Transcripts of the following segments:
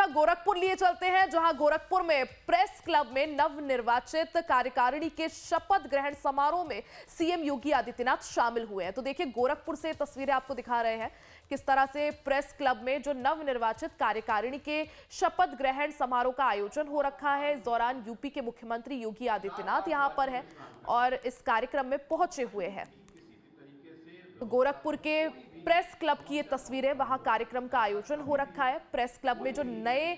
सीधा गोरखपुर लिए चलते हैं, जहां गोरखपुर में प्रेस क्लब में नवनिर्वाचित कार्यकारिणी के शपथ ग्रहण समारोह में सीएम योगी आदित्यनाथ शामिल हुए हैं। तो देखिए, गोरखपुर से तस्वीरें आपको दिखा रहे हैं किस तरह से प्रेस क्लब में जो नवनिर्वाचित कार्यकारिणी के शपथ ग्रहण समारोह का आयोजन हो रखा है। इस दौरान यूपी के मुख्यमंत्री योगी आदित्यनाथ यहां पर हैं और इस कार्यक्रम में पहुंचे हुए हैं। तो गोरखपुर के प्रेस क्लब की ये तस्वीरें, वहां कार्यक्रम का आयोजन हो रखा है। प्रेस क्लब में जो नए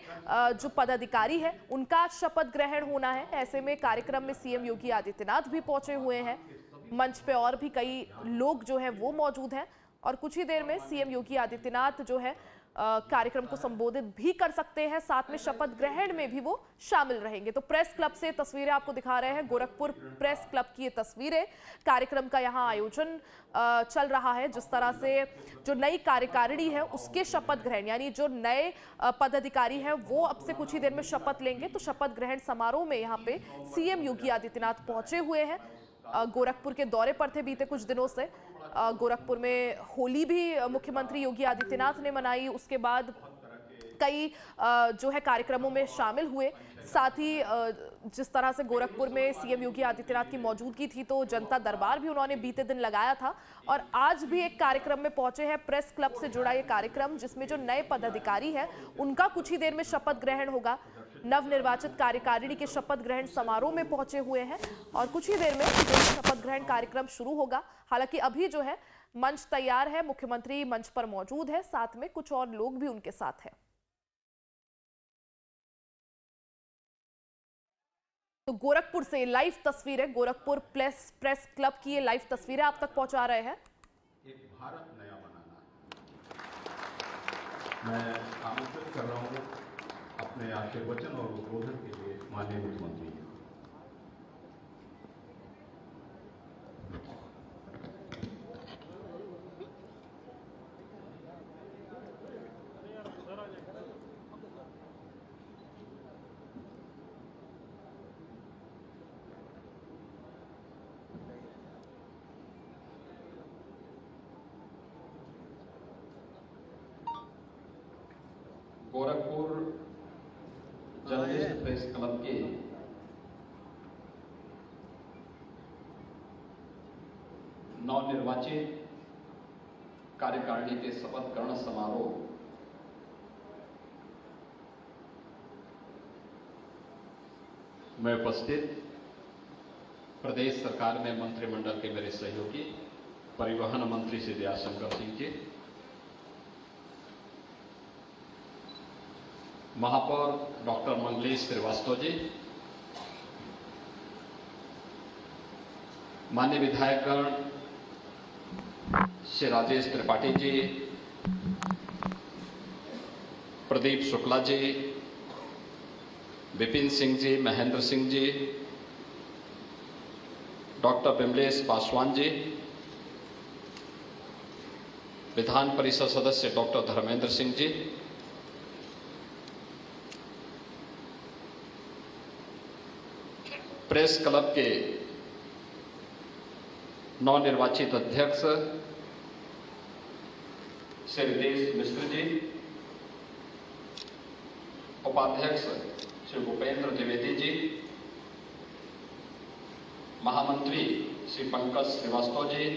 जो पदाधिकारी है उनका शपथ ग्रहण होना है। ऐसे में कार्यक्रम में सीएम योगी आदित्यनाथ भी पहुंचे हुए हैं। मंच पे और भी कई लोग जो है वो मौजूद हैं और कुछ ही देर में सीएम योगी आदित्यनाथ जो है कार्यक्रम को संबोधित भी कर सकते हैं। साथ में शपथ ग्रहण में भी वो शामिल रहेंगे। तो प्रेस क्लब से तस्वीरें आपको दिखा रहे हैं, गोरखपुर प्रेस क्लब की ये तस्वीरें। कार्यक्रम का यहाँ आयोजन चल रहा है। जिस तरह से जो नई कार्यकारिणी है उसके शपथ ग्रहण, यानी जो नए पदाधिकारी हैं वो अब से कुछ ही देर में शपथ लेंगे। तो शपथ ग्रहण समारोह में यहाँ पे सीएम योगी आदित्यनाथ पहुंचे हुए हैं। गोरखपुर के दौरे पर थे बीते कुछ दिनों से। गोरखपुर में होली भी मुख्यमंत्री योगी आदित्यनाथ ने मनाई। उसके बाद कई जो है कार्यक्रमों में शामिल हुए। साथ ही जिस तरह से गोरखपुर में सीएम योगी आदित्यनाथ की मौजूदगी थी, तो जनता दरबार भी उन्होंने बीते दिन लगाया था और आज भी एक कार्यक्रम में पहुंचे हैं। प्रेस क्लब से जुड़ा ये कार्यक्रम, जिसमें जो नए पदाधिकारी हैं उनका कुछ ही देर में शपथ ग्रहण होगा। नवनिर्वाचित कार्यकारिणी के शपथ ग्रहण समारोह में पहुंचे हुए हैं और कुछ ही देर में शपथ ग्रहण कार्यक्रम शुरू होगा। हालांकि अभी जो है मंच तैयार है, मुख्यमंत्री मंच पर मौजूद है, साथ में कुछ और लोग भी उनके साथ हैं। तो गोरखपुर से लाइव तस्वीरें, गोरखपुर प्रेस क्लब की ये लाइव तस्वीरें आप तक पहुंचा रहे हैं। एक भारत नया बनाना, मैं आमंत्रित कर रहा हूं अपने आशीर्वचन और उद्बोधन के लिए माननीय मुख्यमंत्री। गोरखपुर जर्नलिस्ट प्रेस क्लब के नवनिर्वाचित कार्यकारिणी के शपथ ग्रहण समारोह में उपस्थित प्रदेश सरकार में मंत्रिमंडल के मेरे सहयोगी परिवहन मंत्री श्री दयाशंकर सिंह जी, महापौर डॉक्टर मंगलेश श्रीवास्तव जी, माननीय विधायकगण श्री राजेश त्रिपाठी जी, प्रदीप शुक्ला जी, विपिन सिंह जी, महेंद्र सिंह जी, डॉक्टर विमलेश पासवान जी, विधान परिषद सदस्य doctor Dharmendra Singh ji, press club के नवनिर्वाचित अध्यक्ष श्री रितेश मिश्र जी, उपाध्यक्ष श्री भूपेंद्र द्विवेदी जी, महामंत्री श्री पंकज श्रीवास्तव जी,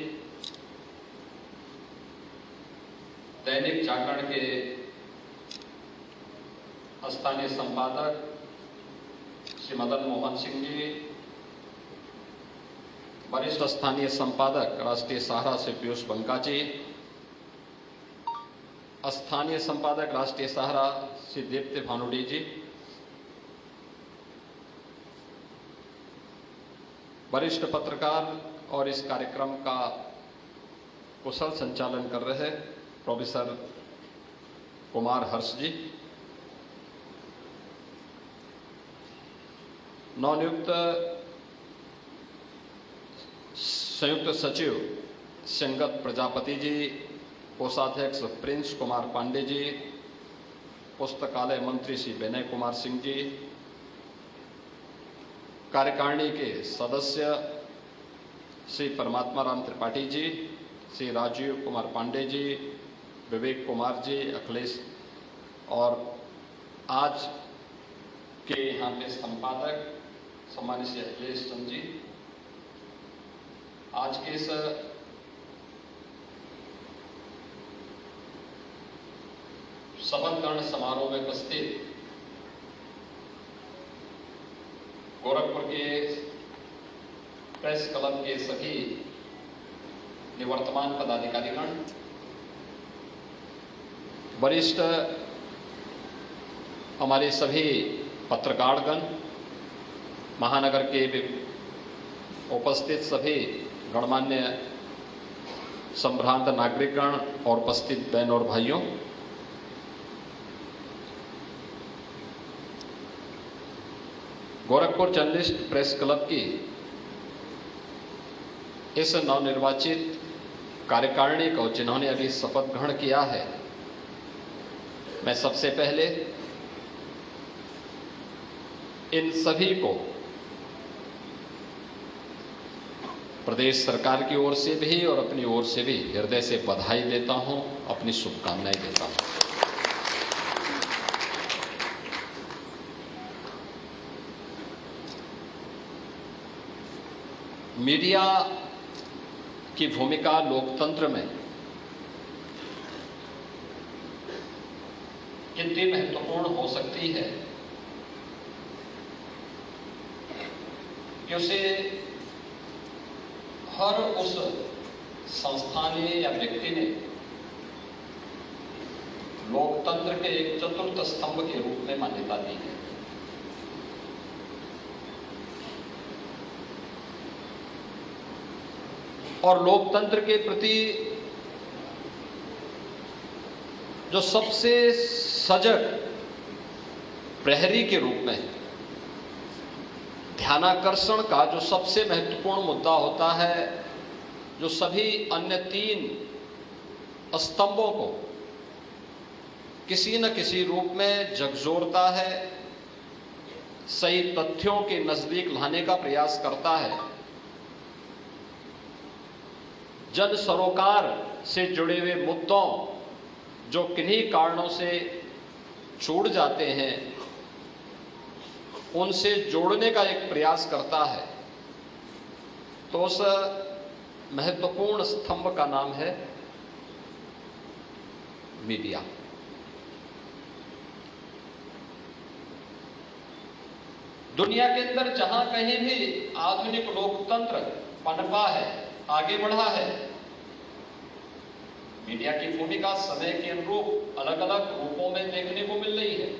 दैनिक जागरण के स्थानीय संपादक श्री मदन मोहन सिंह जी, वरिष्ठ स्थानीय संपादक राष्ट्रीय सहारा से पीयूष बंका जी, स्थानीय संपादक राष्ट्रीय सहारा श्री दीप्ति भानुडी जी, वरिष्ठ पत्रकार और इस कार्यक्रम का कुशल संचालन कर रहे प्रोफेसर कुमार हर्ष जी, नवनियुक्त संयुक्त सचिव संगत प्रजापति जी, कोषाध्यक्ष प्रिंस कुमार पांडे जी, पुस्तकालय मंत्री श्री विनय कुमार सिंह जी, कार्यकारिणी के सदस्य श्री परमात्मा राम त्रिपाठी जी, श्री राजीव कुमार पांडे जी, विवेक कुमार जी, अखिलेश और आज के यहाँ पे संपादक सम्मानित श्री अखिलेश चंद्र जी, आज के इस शपथ ग्रहण समारोह में उपस्थित गोरखपुर के प्रेस क्लब के सभी निवर्तमान पदाधिकारीगण, वरिष्ठ हमारे सभी पत्रकारगण, महानगर के उपस्थित सभी गणमान्य संभ्रांत नागरिकगण और उपस्थित बहन और भाइयों, गोरखपुर जर्नलिस्ट प्रेस क्लब की इस नवनिर्वाचित कार्यकारिणी को जिन्होंने अभी शपथ ग्रहण किया है, मैं सबसे पहले इन सभी को प्रदेश सरकार की ओर से भी और अपनी ओर से भी हृदय से बधाई देता हूं, अपनी शुभकामनाएं देता हूं। मीडिया की भूमिका लोकतंत्र में कितनी महत्वपूर्ण हो सकती है कि उसे हर उस संस्था ने या व्यक्ति ने लोकतंत्र के एक चतुर्थ स्तंभ के रूप में मान्यता दी है। और लोकतंत्र के प्रति जो सबसे सजग प्रहरी के रूप में ध्यानाकर्षण का जो सबसे महत्वपूर्ण मुद्दा होता है, जो सभी अन्य तीन स्तंभों को किसी न किसी रूप में झकझोरता है, सही तथ्यों के नजदीक लाने का प्रयास करता है, जन सरोकार से जुड़े हुए मुद्दों जो किन्हीं कारणों से छूट जाते हैं उनसे जोड़ने का एक प्रयास करता है, तो उस महत्वपूर्ण स्तंभ का नाम है मीडिया। दुनिया के अंदर जहां कहीं भी आधुनिक लोकतंत्र पनपा है, आगे बढ़ा है, मीडिया की भूमिका समय के अनुरूप अलग अलग रूपों में देखने को मिल रही है,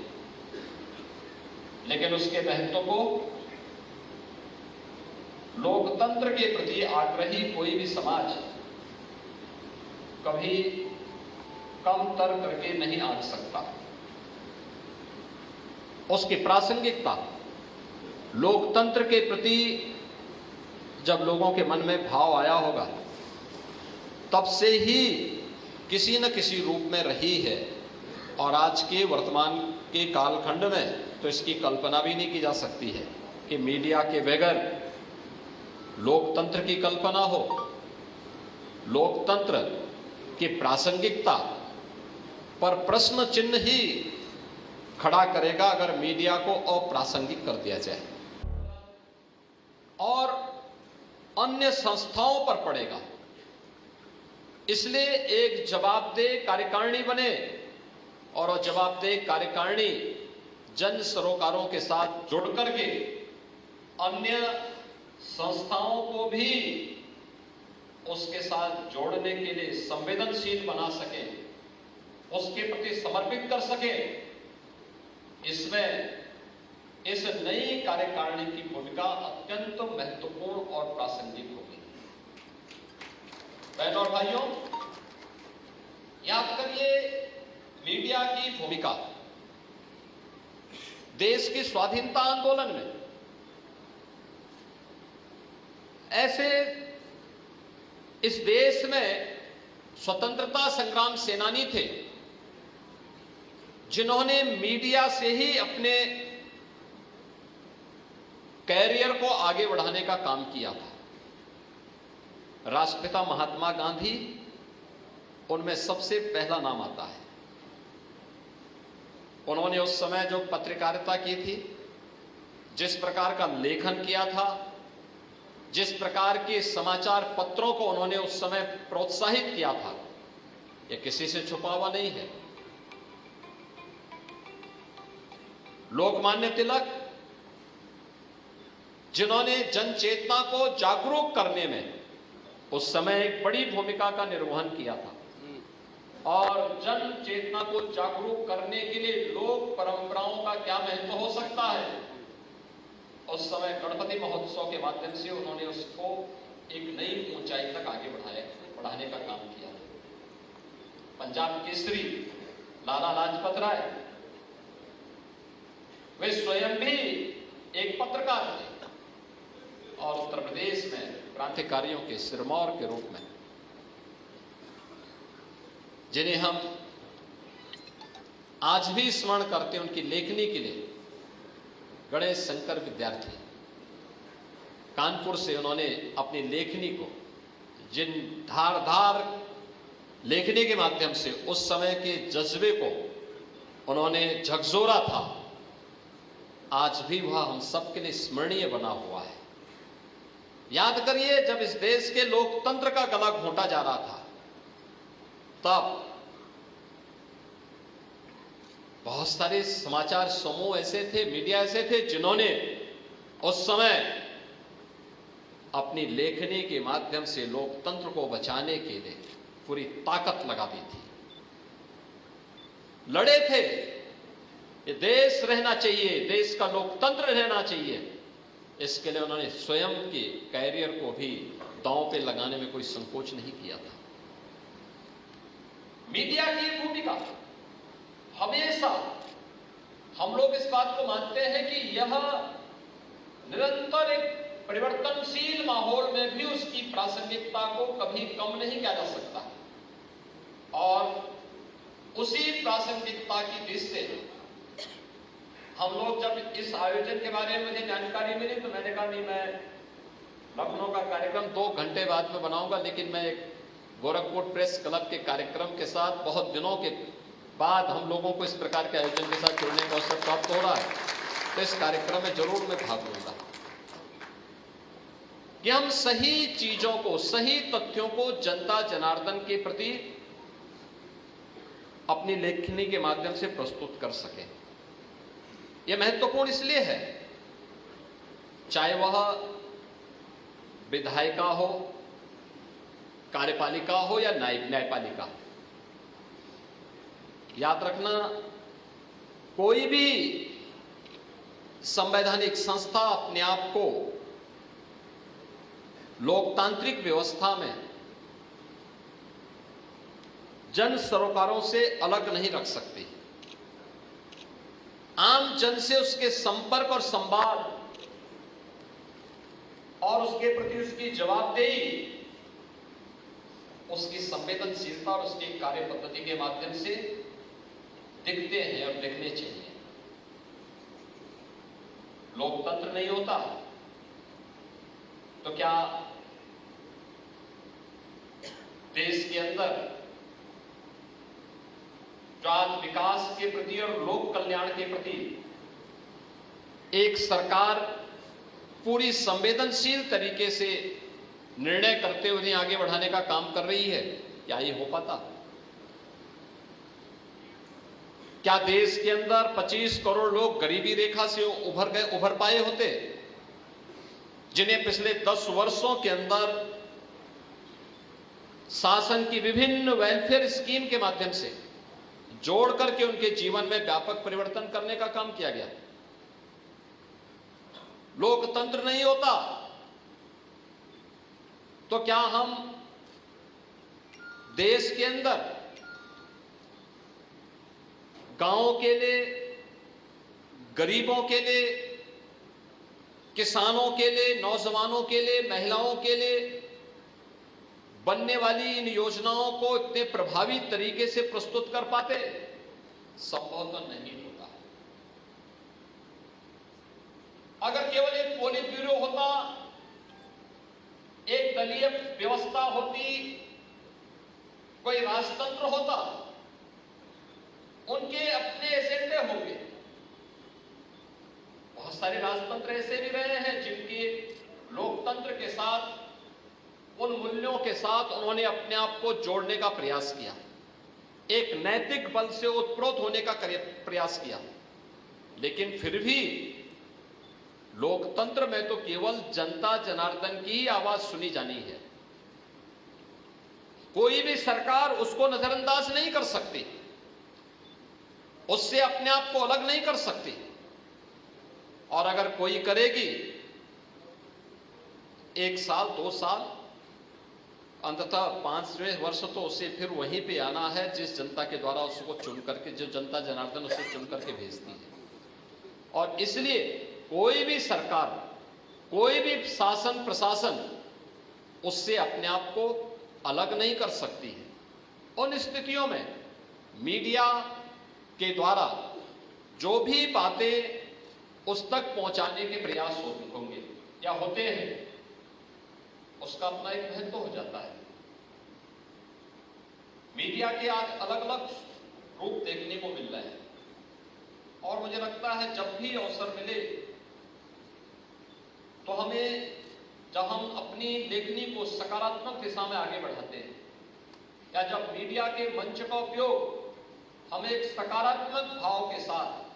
लेकिन उसके महत्व को लोकतंत्र के प्रति आग्रही कोई भी समाज कभी कम तर करके नहीं आंक सकता। उसकी प्रासंगिकता लोकतंत्र के प्रति जब लोगों के मन में भाव आया होगा तब से ही किसी न किसी रूप में रही है, और आज के वर्तमान के कालखंड में तो इसकी कल्पना भी नहीं की जा सकती है कि मीडिया के बगैर लोकतंत्र की कल्पना हो। लोकतंत्र की प्रासंगिकता पर प्रश्न चिन्ह ही खड़ा करेगा अगर मीडिया को अप्रासंगिक कर दिया जाए, और अन्य संस्थाओं पर पड़ेगा। इसलिए एक जवाबदेह कार्यकारिणी बने, और वह जवाबदेह कार्यकारिणी जन सरोकारों के साथ जुड़ करके अन्य संस्थाओं को भी उसके साथ जोड़ने के लिए संवेदनशील बना सके, उसके प्रति समर्पित कर सके। इसमें इस नई कार्यकारिणी की भूमिका अत्यंत महत्वपूर्ण और प्रासंगिक होगी। बहनों और भाइयों, याद करिए मीडिया की भूमिका देश की स्वाधीनता आंदोलन में। ऐसे इस देश में स्वतंत्रता संग्राम सेनानी थे जिन्होंने मीडिया से ही अपने कैरियर को आगे बढ़ाने का काम किया था। राष्ट्रपिता महात्मा गांधी उनमें सबसे पहला नाम आता है। उन्होंने उस समय जो पत्रकारिता की थी, जिस प्रकार का लेखन किया था, जिस प्रकार के समाचार पत्रों को उन्होंने उस समय प्रोत्साहित किया था, यह किसी से छुपा हुआ नहीं है। लोकमान्य तिलक, जिन्होंने जन चेतना को जागरूक करने में उस समय एक बड़ी भूमिका का निर्वहन किया था, और जन चेतना को जागरूक करने के लिए लोक परंपराओं का क्या महत्व हो सकता है, उस समय गणपति महोत्सव के माध्यम से उन्होंने उसको एक नई ऊंचाई तक आगे बढ़ाने का काम किया। पंजाब केसरी लाला लाजपत राय, वे स्वयं भी एक पत्रकार थे और उत्तर प्रदेश में क्रांतिकारियों के सिरमौर के रूप में, जिन्हें हम आज भी स्मरण करते हैं उनकी लेखनी के लिए, गणेश शंकर विद्यार्थी, कानपुर से उन्होंने अपनी लेखनी को, जिन धारदार लेखनी के माध्यम से उस समय के जज्बे को उन्होंने झकझोरा था, आज भी वह हम सबके लिए स्मरणीय बना हुआ है। याद करिए, जब इस देश के लोकतंत्र का गला घोंटा जा रहा था, तब बहुत सारे समाचार समूह ऐसे थे, मीडिया ऐसे थे, जिन्होंने उस समय अपनी लेखनी के माध्यम से लोकतंत्र को बचाने के लिए पूरी ताकत लगा दी थी, लड़े थे। ये देश रहना चाहिए, देश का लोकतंत्र रहना चाहिए, इसके लिए उन्होंने स्वयं के कैरियर को भी दांव पे लगाने में कोई संकोच नहीं किया था। मीडिया की भूमिका हमेशा, हम लोग इस बात को मानते हैं कि यह निरंतर एक परिवर्तनशील माहौल में भी उसकी प्रासंगिकता को कभी कम नहीं किया जा सकता, और उसी प्रासंगिकता की दृष्टि से हम लोग जब इस आयोजन के बारे में मुझे जानकारी मिली, तो मैंने कहा नहीं, मैं लखनऊ का कार्यक्रम 2 घंटे बाद में बनाऊंगा, लेकिन मैं एक गोरखपुर प्रेस क्लब के कार्यक्रम के साथ बहुत दिनों के बाद हम लोगों को इस प्रकार के आयोजन के साथ जुड़ने का अवसर प्राप्त हो रहा है, तो इस कार्यक्रम में जरूर मैं भाग लूंगा कि हम सही चीजों को, सही तथ्यों को जनता जनार्दन के प्रति अपनी लेखनी के माध्यम से प्रस्तुत कर सकें। यह महत्वपूर्ण इसलिए है, चाहे वह विधायिका हो, कार्यपालिका हो या न्यायपालिका। याद रखना, कोई भी संवैधानिक संस्था अपने आप को लोकतांत्रिक व्यवस्था में जन सरोकारों से अलग नहीं रख सकती। आम जन से उसके संपर्क और संवाद और उसके प्रति उसकी जवाबदेही, उसकी संवेदनशीलता और उसकी कार्य पद्धति के माध्यम से दिखते हैं और दिखने चाहिए। लोकतंत्र नहीं होता तो क्या देश के अंदर जो आज विकास के प्रति और लोक कल्याण के प्रति एक सरकार पूरी संवेदनशील तरीके से निर्णय करते हुए आगे बढ़ाने का काम कर रही है, क्या ये हो पाता? क्या देश के अंदर 25 करोड़ लोग गरीबी रेखा से उभर पाए होते, जिन्हें पिछले 10 वर्षों के अंदर शासन की विभिन्न वेलफेयर स्कीम के माध्यम से जोड़ करके उनके जीवन में व्यापक परिवर्तन करने का काम किया गया? लोकतंत्र नहीं होता तो क्या हम देश के अंदर गांवों के लिए, गरीबों के लिए, किसानों के लिए, नौजवानों के लिए, महिलाओं के लिए बनने वाली इन योजनाओं को इतने प्रभावी तरीके से प्रस्तुत कर पाते? संभव तो नहीं होता। अगर केवल एक पोलिट ब्यूरो होता, एक दलीय व्यवस्था होती, कोई राजतंत्र होता, उनके अपने एजेंडे होंगे, बहुत सारे राजतंत्र ऐसे भी रहे हैं जिनके लोकतंत्र के साथ, उन मूल्यों के साथ उन्होंने अपने आप को जोड़ने का प्रयास किया, एक नैतिक बल से उत्प्रोत होने का प्रयास किया, लेकिन फिर भी लोकतंत्र में तो केवल जनता जनार्दन की ही आवाज सुनी जानी है। कोई भी सरकार उसको नजरअंदाज नहीं कर सकती, उससे अपने आप को अलग नहीं कर सकती, और अगर कोई करेगी 1 साल 2 साल, अंततः 5वें वर्ष तो उसे फिर वहीं पे आना है जिस जनता के द्वारा उसको चुन करके, जो जनता जनार्दन उसे चुन करके भेजती है। और इसलिए कोई भी सरकार, कोई भी शासन प्रशासन उससे अपने आप को अलग नहीं कर सकती है। उन स्थितियों में मीडिया के द्वारा जो भी बातें उस तक पहुंचाने के प्रयास होंगे या होते हैं, उसका अपना एक महत्व हो जाता है। मीडिया के आज अलग अलग रूप देखने को मिल रहे हैं, और मुझे लगता है जब भी अवसर मिले तो हमें, जब हम अपनी लेखनी को सकारात्मक दिशा में आगे बढ़ाते हैं, या जब मीडिया के मंच का उपयोग हम एक सकारात्मक भाव के साथ,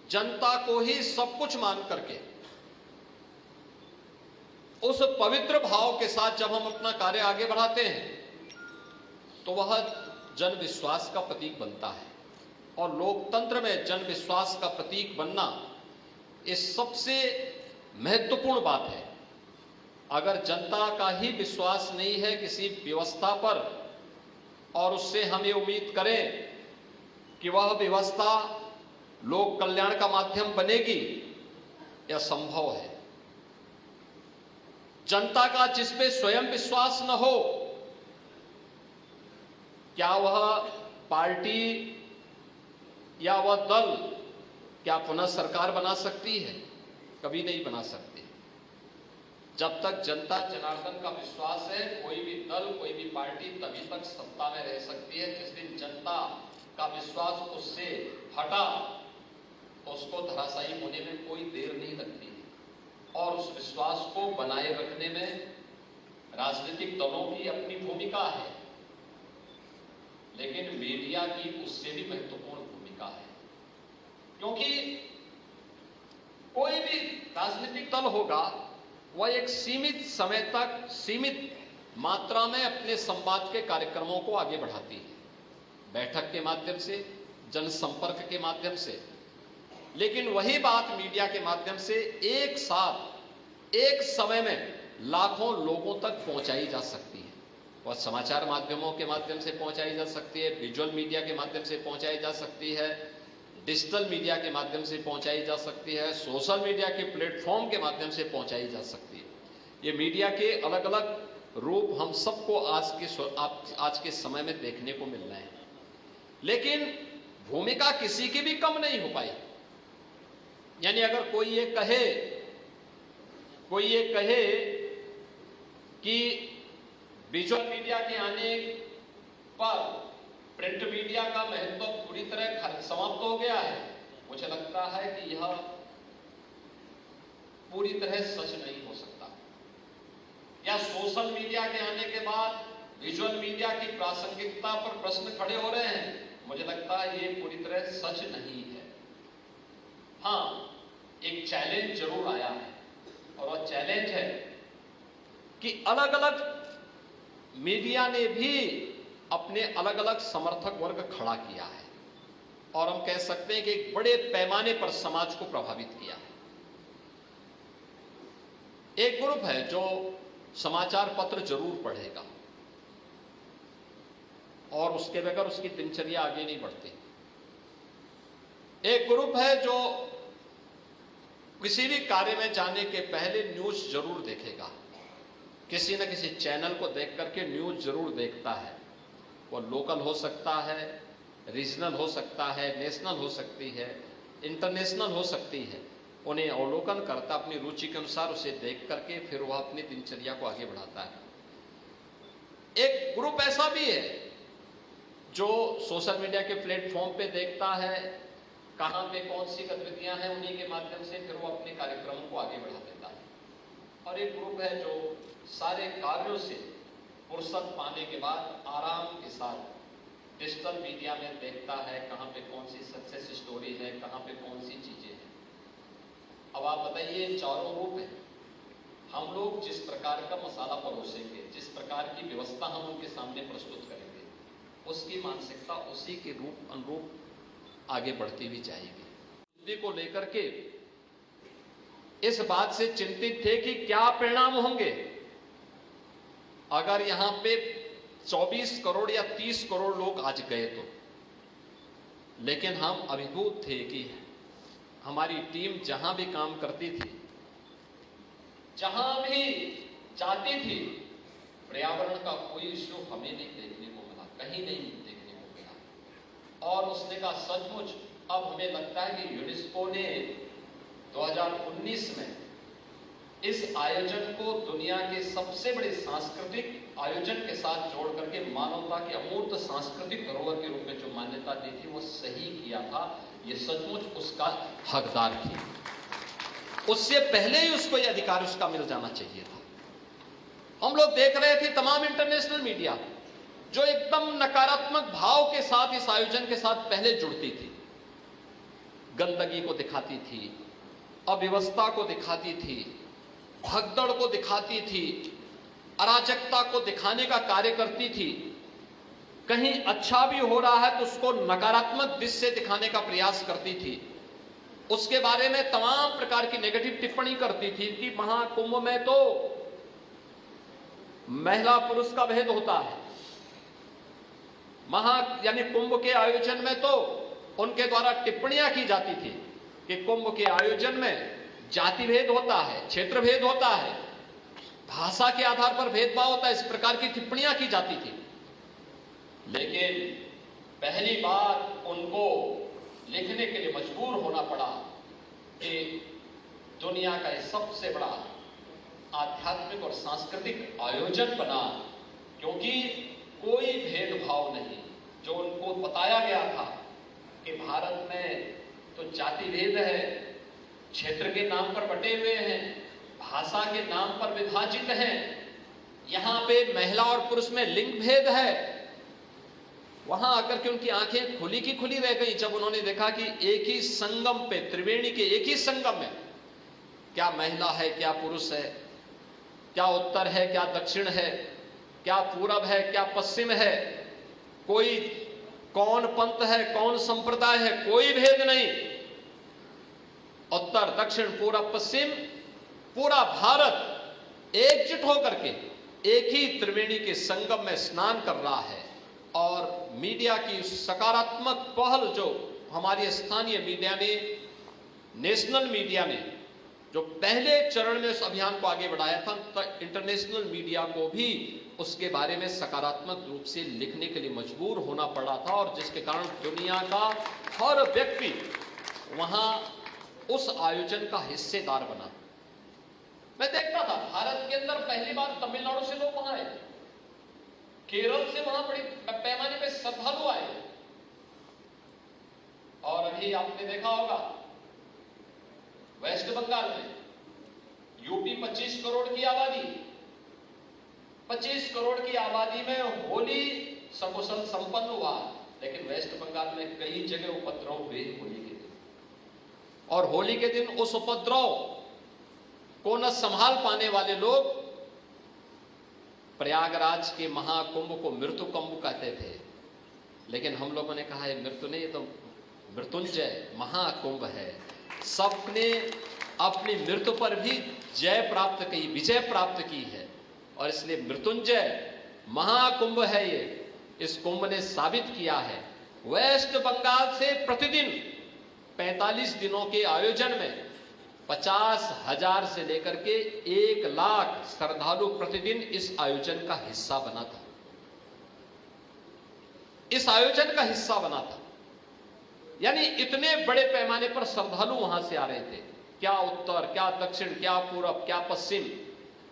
जनता को ही सब कुछ मान करके, उस पवित्र भाव के साथ जब हम अपना कार्य आगे बढ़ाते हैं, तो वह जन विश्वास का प्रतीक बनता है। और लोकतंत्र में जन विश्वास का प्रतीक बनना ये सबसे महत्वपूर्ण बात है। अगर जनता का ही विश्वास नहीं है किसी व्यवस्था पर, और उससे हम ये उम्मीद करें कि वह व्यवस्था लोक कल्याण का माध्यम बनेगी, यह संभव है। जनता का जिस पे स्वयं विश्वास न हो, क्या वह पार्टी या वह दल क्या पुनः सरकार बना सकती है? कभी नहीं बना सकती। जब तक जनता जनार्दन का विश्वास है, कोई भी दल, कोई भी पार्टी तभी तक सत्ता में रह सकती है। जिस दिन जनता का विश्वास उससे हटा तो उसको धराशायी होने में कोई देर नहीं लगती है। और उस विश्वास को बनाए रखने में राजनीतिक दलों की अपनी भूमिका है, लेकिन मीडिया की उससे भी महत्वपूर्ण भूमिका है। क्योंकि कोई भी राजनीतिक दल होगा, वह एक सीमित समय तक, सीमित मात्रा में अपने संवाद के कार्यक्रमों को आगे बढ़ाती है, बैठक के माध्यम से, जनसंपर्क के माध्यम से। लेकिन वही बात मीडिया के माध्यम से एक साथ, एक समय में लाखों लोगों तक पहुंचाई जा सकती है। वह समाचार माध्यमों के माध्यम से पहुंचाई जा सकती है, विजुअल मीडिया के माध्यम से पहुंचाई जा सकती है, डिजिटल मीडिया के माध्यम से पहुंचाई जा सकती है, सोशल मीडिया के प्लेटफॉर्म के माध्यम से पहुंचाई जा सकती है। ये मीडिया के अलग अलग रूप हम सबको आज के समय में देखने को मिल रहे हैं, लेकिन भूमिका किसी की भी कम नहीं हो पाई। यानी अगर कोई ये कहे कि विजुअल मीडिया के आने पर प्रिंट मीडिया का महत्व पूरी तरह समाप्त हो गया है, मुझे लगता है कि यह पूरी तरह सच नहीं हो सकता। या सोशल मीडिया के आने के बाद विजुअल मीडिया की प्रासंगिकता पर प्रश्न खड़े हो रहे हैं, मुझे लगता है ये पूरी तरह सच नहीं है। हाँ, एक चैलेंज जरूर आया है, और वह चैलेंज है कि अलग अलग मीडिया ने भी अपने अलग अलग समर्थक वर्ग खड़ा किया है, और हम कह सकते हैं कि एक बड़े पैमाने पर समाज को प्रभावित किया है। एक ग्रुप है जो समाचार पत्र जरूर पढ़ेगा, और उसके बगैर उसकी दिनचर्या आगे नहीं बढ़ती। एक ग्रुप है जो किसी भी कार्य में जाने के पहले न्यूज जरूर देखेगा, किसी न किसी चैनल को देख करके न्यूज जरूर देखता है। वह लोकल हो सकता है, रीजनल हो सकता है, नेशनल हो सकती है, इंटरनेशनल हो सकती है। उन्हें अवलोकन करता, अपनी रुचि के अनुसार उसे देख करके फिर वह अपनी दिनचर्या को आगे बढ़ाता है। एक ग्रुप ऐसा भी है जो सोशल मीडिया के प्लेटफॉर्म पे देखता है, कहां पे कौन सी गतिविधियां हैं, उन्हीं के माध्यम से फिर वो अपने कार्यक्रमों को आगे बढ़ा देता है। और एक ग्रुप है जो सारे कार्यों से फुर्सत पाने के बाद आराम के साथ डिजिटल मीडिया में देखता है कहां पे कौन सी सक्सेस स्टोरी है, कहां पे कौन सी चीजें हैं। अब आप बताइए, चारों रूप है। हम लोग जिस प्रकार का मसाला परोसेंगे, जिस प्रकार की व्यवस्था हम उनके सामने प्रस्तुत करेंगे, उसकी मानसिकता उसी के रूप अनुरूप आगे बढ़ती भी जाएगी। हिंदी को लेकर के इस बात से चिंतित थे कि क्या परिणाम होंगे अगर यहां पे 24 करोड़ या 30 करोड़ लोग आज गए तो। लेकिन हम अभिभूत थे कि हमारी टीम जहां भी काम करती थी, जहां भी जाती थी, पर्यावरण का कोई इश्यू हमें नहीं देखने को मिला, कहीं नहीं देखने को मिला। और उसने कहा सचमुच अब हमें लगता है कि यूनेस्को ने 2019 में इस आयोजन को दुनिया के सबसे बड़े सांस्कृतिक आयोजन के साथ जोड़ करके मानवता के अमूर्त सांस्कृतिक धरोहर के रूप में जो मान्यता दी थी वो सही किया था। ये सचमुच उसका हकदार थी। उससे पहले ही उसको यह अधिकार उसका मिल जाना चाहिए था। हम लोग देख रहे थे तमाम इंटरनेशनल मीडिया जो एकदम नकारात्मक भाव के साथ इस आयोजन के साथ पहले जुड़ती थी, गंदगी को दिखाती थी, अव्यवस्था को दिखाती थी, भगदड़ को दिखाती थी, अराजकता को दिखाने का कार्य करती थी। कहीं अच्छा भी हो रहा है तो उसको नकारात्मक दृष्टि से दिखाने का प्रयास करती थी। उसके बारे में तमाम प्रकार की नेगेटिव टिप्पणी करती थी कि महाकुंभ में तो महिला पुरुष का भेद होता है, यानी कुंभ के आयोजन में तो उनके द्वारा टिप्पणियां की जाती थी कि कुंभ के आयोजन में जाति भेद होता है, क्षेत्र भेद होता है, भाषा के आधार पर भेदभाव होता है, इस प्रकार की टिप्पणियां की जाती थी। लेकिन पहली बार उनको लिखने के लिए मजबूर होना पड़ा कि दुनिया का ये सबसे बड़ा आध्यात्मिक और सांस्कृतिक आयोजन बना, क्योंकि कोई भेदभाव नहीं। जो उनको बताया गया था कि भारत में तो जाति भेद है, क्षेत्र के नाम पर बटे हुए हैं, भाषा के नाम पर विभाजित हैं, यहां पे महिला और पुरुष में लिंग भेद है। वहां आकर के उनकी आंखें खुली की खुली रह गई जब उन्होंने देखा कि एक ही संगम पे, त्रिवेणी के एक ही संगम में क्या महिला है, क्या पुरुष है, क्या उत्तर है, क्या दक्षिण है, क्या पूरब है, क्या पश्चिम है, कोई कौन पंथ है, कौन संप्रदाय है, कोई भेद नहीं। उत्तर दक्षिण पूरब पश्चिम पूरा भारत एकजुट होकर के एक ही त्रिवेणी के संगम में स्नान कर रहा है। और मीडिया की सकारात्मक पहल जो हमारी स्थानीय मीडिया ने, नेशनल मीडिया ने जो पहले चरण में उस अभियान को आगे बढ़ाया था, तो इंटरनेशनल मीडिया को भी उसके बारे में सकारात्मक रूप से लिखने के लिए मजबूर होना पड़ा था, और जिसके कारण दुनिया का हर व्यक्ति वहां उस आयोजन का हिस्सेदार बना। मैं देखता था भारत के अंदर पहली बार तमिलनाडु से लोग वहां आए, केरल से वहां बड़ी पैमाने पे श्रद्धालु आए। और अभी आपने देखा होगा वेस्ट बंगाल में यूपी 25 करोड़ की आबादी, 25 करोड़ की आबादी में होली सकुशल संपन्न हुआ, लेकिन वेस्ट बंगाल में कई जगह उपद्रव हुए होली के दिन। और होली के दिन उस उपद्रव को न संभाल पाने वाले लोग प्रयागराज के महाकुंभ को मृत्यु कुंभ कहते थे, लेकिन हम लोगों ने कहा है मृत्यु नहीं, ये तो मृत्युंजय महाकुंभ है। सबने अपनी मृत्यु पर भी जय प्राप्त की, विजय प्राप्त की है, और इसलिए मृत्युंजय महाकुंभ है ये। इस कुंभ ने साबित किया है वेस्ट बंगाल से प्रतिदिन 45 दिनों के आयोजन में 50,000 से लेकर के 1 लाख श्रद्धालु प्रतिदिन इस आयोजन का हिस्सा बना था, इस आयोजन का हिस्सा बना था। यानी इतने बड़े पैमाने पर श्रद्धालु वहां से आ रहे थे, क्या उत्तर, क्या दक्षिण, क्या पूरब, क्या पश्चिम।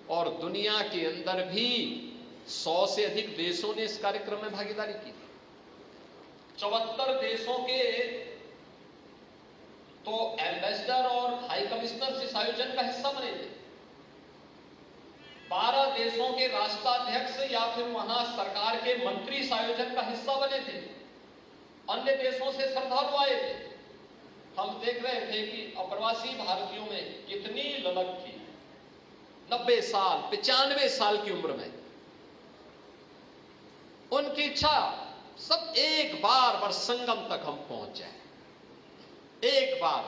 और दुनिया के अंदर भी 100 से अधिक देशों ने इस कार्यक्रम में भागीदारी की। 74 देशों के तो एम्बेसडर और हाई कमिश्नर इस आयोजन का हिस्सा बने थे। 12 देशों के राष्ट्राध्यक्ष या फिर वहां सरकार के मंत्री इस आयोजन का हिस्सा बने थे। अन्य देशों से श्रद्धालु आए थे। हम देख रहे थे कि अप्रवासी भारतीयों में कितनी ललक थी। 90 साल 95 साल की उम्र में उनकी इच्छा सब एक बार संगम तक हम पहुंच जाए। एक बार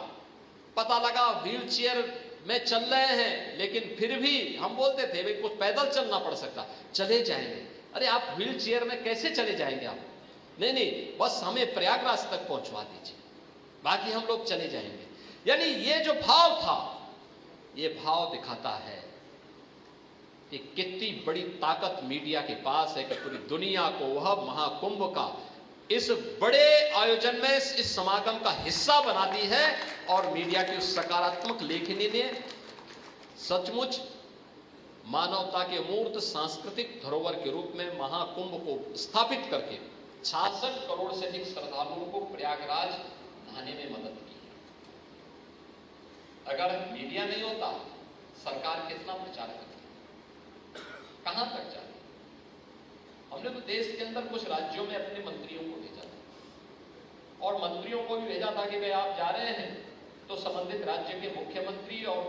पता लगा व्हील चेयर में चल रहे हैं, लेकिन फिर भी हम बोलते थे भाई कुछ पैदल चलना पड़ सकता, चले जाएंगे। अरे आप व्हील चेयर में कैसे चले जाएंगे आप? नहीं, बस हमें प्रयागराज तक पहुंचवा दीजिए, बाकी हम लोग चले जाएंगे। यानी ये जो भाव था, ये भाव दिखाता है कि कितनी बड़ी ताकत मीडिया के पास है कि पूरी दुनिया को वह महाकुंभ का इस बड़े आयोजन में इस समागम का हिस्सा बना दी है। और मीडिया की उस सकारात्मक लेखनी ने सचमुच मानवता के मूर्त सांस्कृतिक धरोहर के रूप में महाकुंभ को स्थापित करके 66 करोड़ से अधिक श्रद्धालुओं को प्रयागराज नहाने में मदद की। अगर मीडिया नहीं होता, सरकार कितना प्रचार करती, कहां तक जाती? हमने तो देश के अंदर कुछ राज्यों में अपने मंत्रियों को भेजा था और मंत्रियों को भी भेजा था कि भाई आप जा रहे हैं तो संबंधित राज्य के मुख्यमंत्री और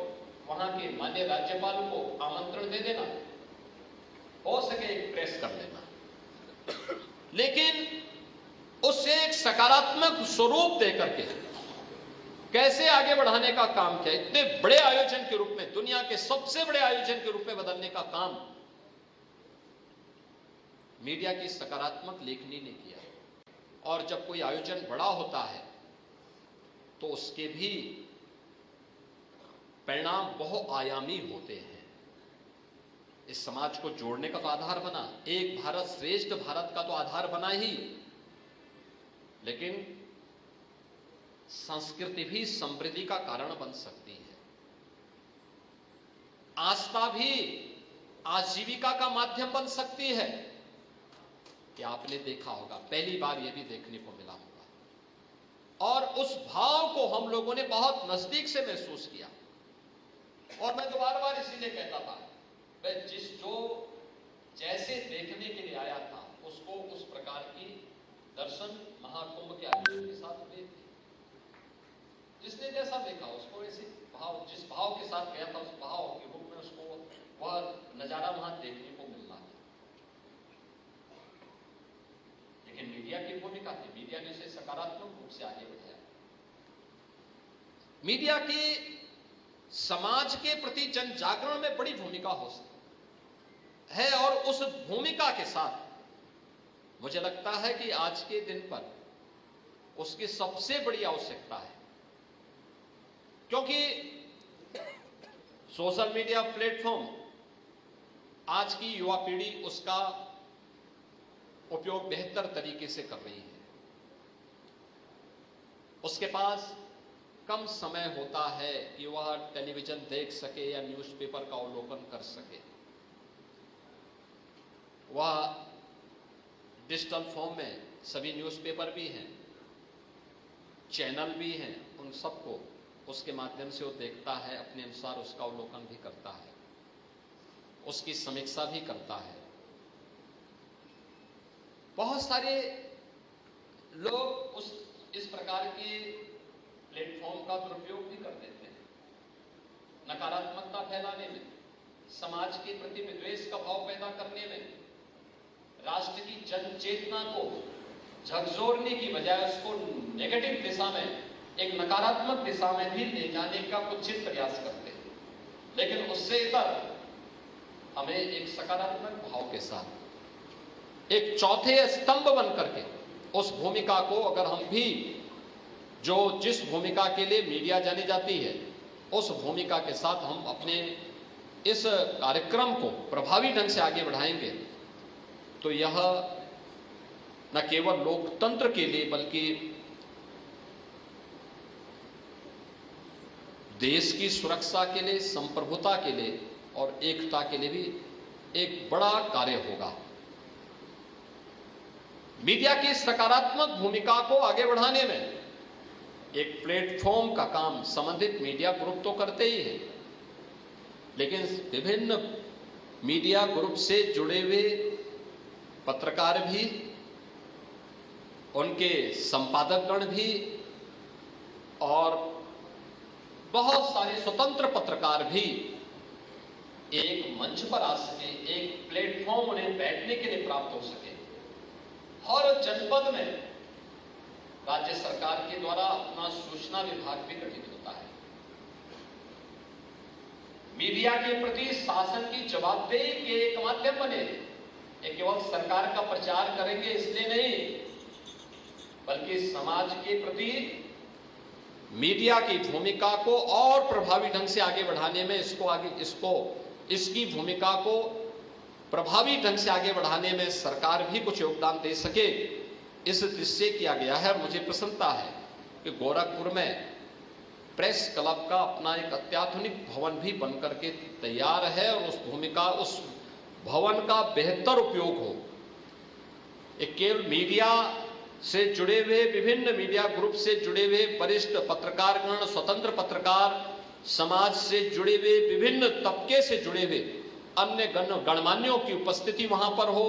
वहां के माननीय राज्यपाल को आमंत्रण दे देना, हो सके एक प्रेस कर लेना। लेकिन उससे एक सकारात्मक स्वरूप देकर के कैसे आगे बढ़ाने का काम किया, इतने बड़े आयोजन के रूप में, दुनिया के सबसे बड़े आयोजन के रूप में बदलने का काम मीडिया की सकारात्मक लेखनी ने किया। और जब कोई आयोजन बड़ा होता है तो उसके भी परिणाम बहुआयामी होते हैं। इस समाज को जोड़ने का तो आधार बना, एक भारत श्रेष्ठ भारत का तो आधार बना ही, लेकिन संस्कृति भी समृद्धि का कारण बन सकती है। आस्था भी आजीविका का माध्यम बन सकती है। कि आपने देखा होगा, पहली बार यह भी देखने को मिला होगा और उस भाव को हम लोगों ने बहुत नजदीक से महसूस किया। और मैं तो बार-बार इसीलिए कहता था, मैं जो जैसे देखने के लिए आया था उसको उस प्रकार की दर्शन महाकुंभ के आयोजन के साथ हुए थे। जिसने जैसा देखा उसको ऐसे भाव, जिस भाव के साथ गया था उस भाव के रूप में उसको वह नजारा वहां देखने को मिलना था। लेकिन मीडिया की भूमिका थी, मीडिया ने इसे सकारात्मक रूप से आगे बढ़ाया। मीडिया की समाज के प्रति जन जागरण में बड़ी भूमिका हो सकती है और उस भूमिका के साथ मुझे लगता है कि आज के दिन पर उसकी सबसे बड़ी आवश्यकता है, क्योंकि सोशल मीडिया प्लेटफॉर्म आज की युवा पीढ़ी उसका उपयोग बेहतर तरीके से कर रही है। उसके पास कम समय होता है कि वह टेलीविजन देख सके या न्यूज़पेपर का अवलोकन कर सके। वह डिजिटल फॉर्म में सभी न्यूज़पेपर भी हैं, चैनल भी हैं, उन सबको उसके माध्यम से वो देखता है, अपने अनुसार उसका अवलोकन भी करता है, उसकी समीक्षा भी करता है। बहुत सारे लोग इस प्रकार के प्लेटफॉर्म का दुरुपयोग भी कर देते हैं, नकारात्मकता फैलाने में, समाज के प्रति विद्वेष का भाव पैदा करने में, राष्ट्र की जन चेतना को झकझोरने की बजाय उसको नेगेटिव दिशा में, एक नकारात्मक दिशा में भी ले जाने का कुत्सित प्रयास करते हैं। लेकिन उससे इतर हमें एक सकारात्मक भाव के साथ एक चौथे स्तंभ बन करके उस भूमिका को, अगर हम भी जिस भूमिका के लिए मीडिया जानी जाती है, उस भूमिका के साथ हम अपने इस कार्यक्रम को प्रभावी ढंग से आगे बढ़ाएंगे तो यह न केवल लोकतंत्र के लिए बल्कि देश की सुरक्षा के लिए, संप्रभुता के लिए और एकता के लिए भी एक बड़ा कार्य होगा। मीडिया की सकारात्मक भूमिका को आगे बढ़ाने में एक प्लेटफॉर्म का काम संबंधित मीडिया ग्रुप तो करते ही है, लेकिन विभिन्न मीडिया ग्रुप से जुड़े हुए पत्रकार भी, उनके संपादकगण भी और बहुत सारे स्वतंत्र पत्रकार भी एक मंच पर आ सके, एक प्लेटफॉर्म उन्हें बैठने के लिए प्राप्त हो सके। हर जनपद में राज्य सरकार के द्वारा अपना सूचना विभाग भी गठित होता है। मीडिया के प्रति शासन की जवाबदेही के एक माध्यम बने। ये केवल सरकार का प्रचार करेंगे इसलिए नहीं, बल्कि समाज के प्रति मीडिया की भूमिका को और प्रभावी ढंग से आगे बढ़ाने में इसकी भूमिका को प्रभावी ढंग से आगे बढ़ाने में सरकार भी कुछ योगदान दे सके, इस दृष्टि किया गया है। मुझे प्रसन्नता है कि गोरखपुर में प्रेस क्लब का अपना एक अत्याधुनिक भवन भी बनकर के तैयार है और उस भवन का बेहतर उपयोग हो। एक केवल मीडिया से जुड़े हुए, विभिन्न मीडिया ग्रुप से जुड़े हुए वरिष्ठ पत्रकारगण, स्वतंत्र पत्रकार, समाज से जुड़े हुए, विभिन्न तबके से जुड़े हुए अन्य गणमान्यों की उपस्थिति वहां पर हो।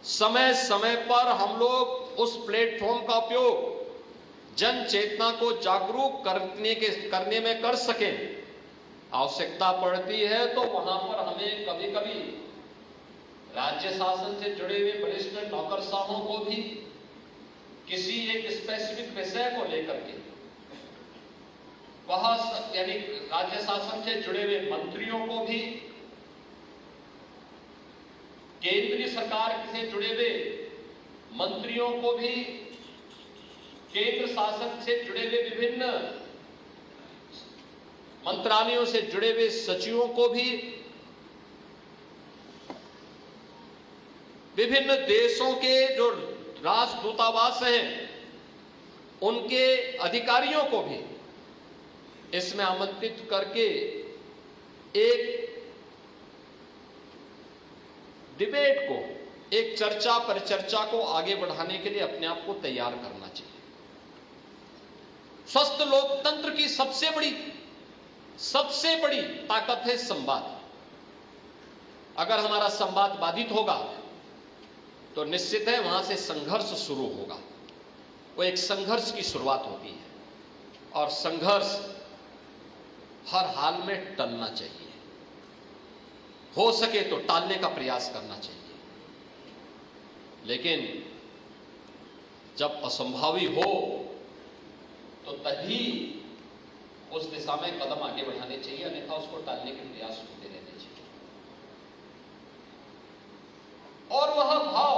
समय समय पर हम लोग उस प्लेटफॉर्म का उपयोग जन चेतना को जागरूक करने में कर सकें। आवश्यकता पड़ती है तो वहां पर हमें कभी कभी राज्य शासन से जुड़े हुए वरिष्ठ नौकरशाहों को भी किसी एक स्पेसिफिक विषय को लेकर के यानी राज्य शासन से जुड़े हुए मंत्रियों को भी, केंद्रीय सरकार से जुड़े हुए मंत्रियों को भी, केंद्र शासन से जुड़े हुए विभिन्न मंत्रालयों से जुड़े हुए सचिवों को भी, विभिन्न देशों के जो राजदूतावास हैं उनके अधिकारियों को भी इसमें आमंत्रित करके एक डिबेट को, एक चर्चा परिचर्चा को आगे बढ़ाने के लिए अपने आप को तैयार करना चाहिए। स्वस्थ लोकतंत्र की सबसे बड़ी ताकत है संवाद। अगर हमारा संवाद बाधित होगा तो निश्चित है वहां से संघर्ष शुरू होगा। वो एक संघर्ष की शुरुआत होती है और संघर्ष हर हाल में टलना चाहिए, हो सके तो टालने का प्रयास करना चाहिए। लेकिन जब असंभावी हो तो तभी उस दिशा में कदम आगे बढ़ाने चाहिए, अन्यथा उसको टालने के प्रयास होते रहने चाहिए। और वह भाव,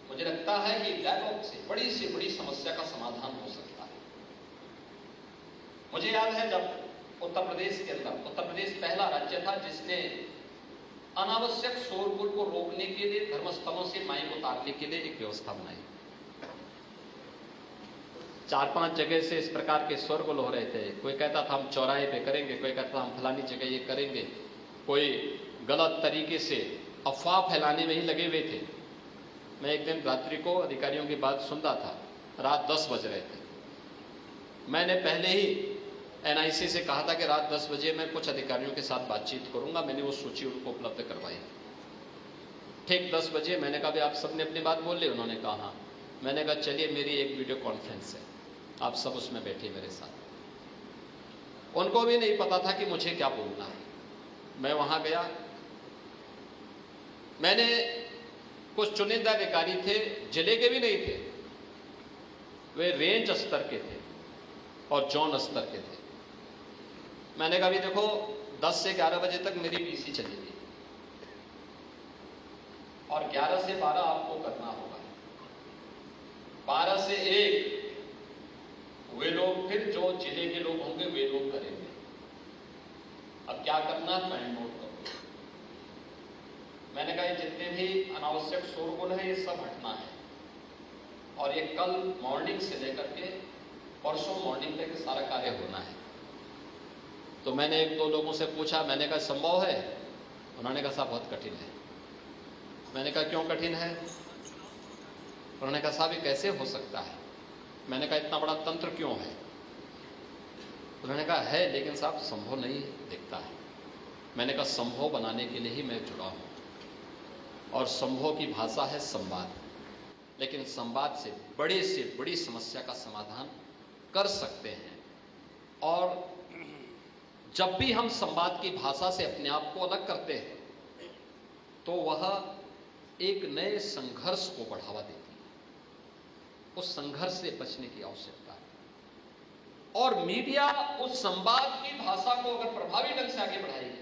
मुझे लगता है कि डायलॉग से बड़ी समस्या का समाधान हो सकता है। मुझे याद है जब उत्तर प्रदेश के अंदर, उत्तर प्रदेश पहला राज्य था जिसने अनावश्यक शोरगुल को रोकने के लिए धर्मस्थलों से माइक उतारने के लिए एक व्यवस्था बनाई। 4-5 जगह से इस प्रकार के शोरगुल हो रहे थे। कोई कहता था हम चौराहे पे करेंगे, कोई कहता था हम फलानी जगह ये करेंगे, कोई गलत तरीके से अफवाह फैलाने में ही लगे हुए थे। मैं एक दिन रात्रि को अधिकारियों की बात सुनता था, रात 10 बज रहे थे। मैंने पहले ही एनआईसी से कहा था कि रात 10 बजे मैं कुछ अधिकारियों के साथ बातचीत करूंगा। मैंने वो सूची उनको उपलब्ध करवाई। ठीक 10 बजे मैंने कहा भी आप सबने अपनी बात बोल ली? उन्होंने कहा हाँ। मैंने कहा चलिए मेरी एक वीडियो कॉन्फ्रेंस है, आप सब उसमें बैठे मेरे साथ। उनको भी नहीं पता था कि मुझे क्या बोलना है। मैं वहां गया, मैंने कुछ चुनिंदा अधिकारी थे, जिले के भी नहीं थे, वे रेंज स्तर के थे और जोन स्तर के थे। मैंने कहा भी देखो 10 से 11 बजे तक मेरी पीसी चलेगी और 11 से 12 आपको करना होगा। 12 से 1 वे लोग फिर जो जिले के लोग होंगे वे लोग करेंगे। अब क्या करना है मैं नोट करूंगा। मैंने कहा ये जितने भी अनावश्यक शोरगुल है ये सब हटना है और ये कल मॉर्निंग से लेकर के परसों मॉर्निंग तक सारा कार्य होना है। तो मैंने 1-2 लोगों से पूछा, मैंने कहा संभव है? उन्होंने कहा साहब बहुत कठिन है। मैंने कहा क्यों कठिन है? उन्होंने कहा साहब ये कैसे हो सकता है? मैंने कहा इतना बड़ा तंत्र क्यों है? उन्होंने कहा है, लेकिन साहब संभव नहीं दिखता है। मैंने कहा संभव बनाने के लिए ही मैं जुड़ा हूं, और संभव की भाषा है संवाद। लेकिन संवाद से बड़ी समस्या का समाधान कर सकते हैं। और जब भी हम संवाद की भाषा से अपने आप को अलग करते हैं तो वह एक नए संघर्ष को बढ़ावा देती है। उस संघर्ष से बचने की आवश्यकता है। और मीडिया उस संवाद की भाषा को अगर प्रभावी ढंग से आगे बढ़ाएगी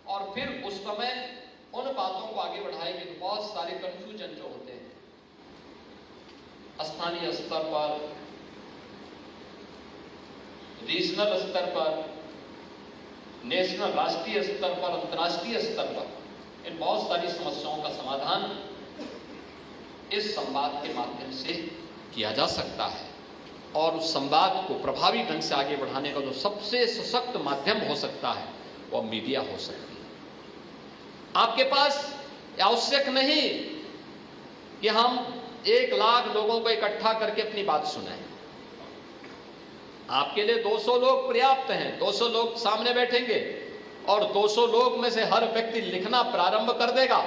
और फिर उस समय उन बातों को आगे बढ़ाएगी तो बहुत सारे कंफ्यूजन जो होते हैं स्थानीय स्तर पर, रीजनल स्तर पर, नेशनल राष्ट्रीय स्तर पर, अंतर्राष्ट्रीय स्तर पर, इन बहुत सारी समस्याओं का समाधान इस संवाद के माध्यम से किया जा सकता है। और उस संवाद को प्रभावी ढंग से आगे बढ़ाने का जो सबसे सशक्त माध्यम हो सकता है वह मीडिया हो सकती है। आपके पास आवश्यक नहीं कि हम 1 लाख लोगों को इकट्ठा करके अपनी बात सुनाएं। आपके लिए 200 लोग पर्याप्त हैं। 200 लोग सामने बैठेंगे और 200 लोग में से हर व्यक्ति लिखना प्रारंभ कर देगा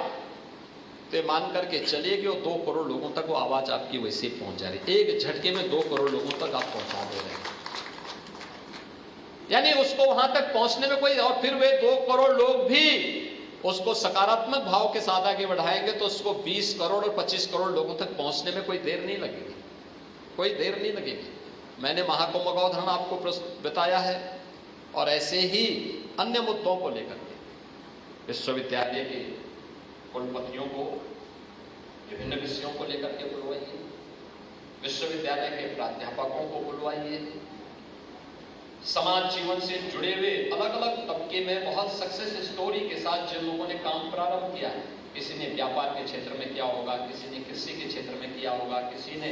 तो ये मान करके चलिए कि वो 2 करोड़ लोगों तक वो आवाज आपकी वैसे ही पहुंच जा रही। एक झटके में 2 करोड़ लोगों तक आप पहुंचा दे रहे हैं। यानी उसको वहां तक पहुंचने में कोई, और फिर वे 2 करोड़ लोग भी उसको सकारात्मक भाव के साथ आगे बढ़ाएंगे तो उसको 20 करोड़ और 25 करोड़ लोगों तक पहुंचने में कोई देर नहीं लगेगी, कोई देर नहीं लगेगी। मैंने महाकुंभ का उदाहरण आपको बताया है, और ऐसे ही अन्य मुद्दों को लेकर के विश्वविद्यालय के कुलपतियों को विभिन्न विषयों को लेकर के बुलवाइए, विश्वविद्यालय के प्राध्यापकों को बुलवाइए, समाज जीवन से जुड़े हुए अलग अलग तबके में बहुत सक्सेस स्टोरी के साथ जिन लोगों ने काम प्रारंभ किया है, किसी ने व्यापार के क्षेत्र में किया होगा, किसी ने कृषि के क्षेत्र में किया होगा, किसी ने,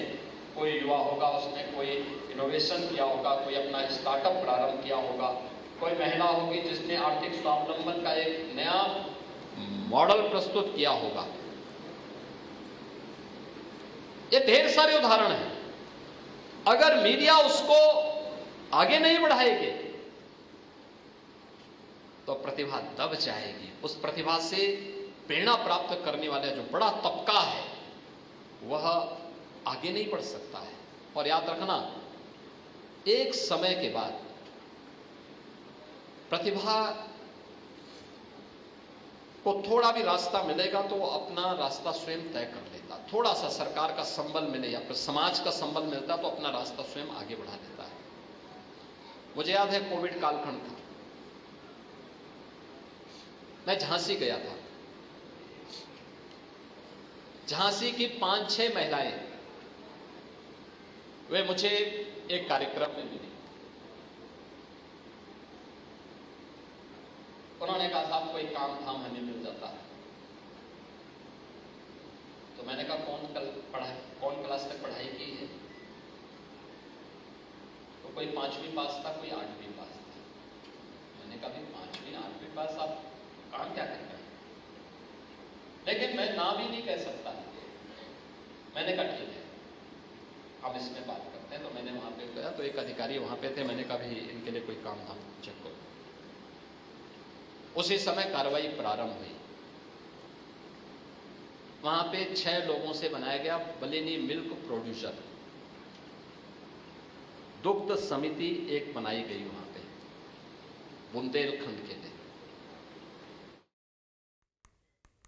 कोई युवा होगा उसने कोई इनोवेशन किया होगा, कोई अपना स्टार्टअप प्रारंभ किया होगा, कोई महिला होगी जिसने आर्थिक स्वावलंबन का एक नया मॉडल प्रस्तुत किया होगा। ये ढेर सारे उदाहरण हैं। अगर मीडिया उसको आगे नहीं बढ़ाएगी तो प्रतिभा दब जाएगी। उस प्रतिभा से प्रेरणा प्राप्त करने वाला जो बड़ा तबका है वह आगे नहीं बढ़ सकता है। और याद रखना, एक समय के बाद प्रतिभा को थोड़ा भी रास्ता मिलेगा तो वो अपना रास्ता स्वयं तय कर लेता। थोड़ा सा सरकार का संबल मिले या फिर समाज का संबल मिलता तो अपना रास्ता स्वयं आगे बढ़ा लेता है। मुझे याद है कोविड कालखंड था, मैं झांसी गया था। झांसी की 5-6 महिलाएं वे मुझे एक कार्यक्रम में मिली। उन्होंने कहा साहब कोई काम धाम हमें मिल जाता है। तो मैंने कहा कौन क्लास तक पढ़ाई की है? तो कोई 5वीं पास था, कोई 8वीं पास था। मैंने कहा 5वीं 8वीं पास आप काम क्या कर रहे हैं? लेकिन मैं ना भी नहीं कह सकता। मैंने कहा ठीक है अब इसमें बात करते हैं। तो मैंने वहां पे गया तो एक अधिकारी वहां पे थे। मैंने कहा भी इनके लिए कोई काम धाम चेक करो। उसी समय कार्रवाई प्रारंभ हुई। वहां पे 6 लोगों से बनाया गया बलिनी मिल्क प्रोड्यूसर दुग्ध समिति एक बनाई गई वहां पे बुंदेलखंड के लिए।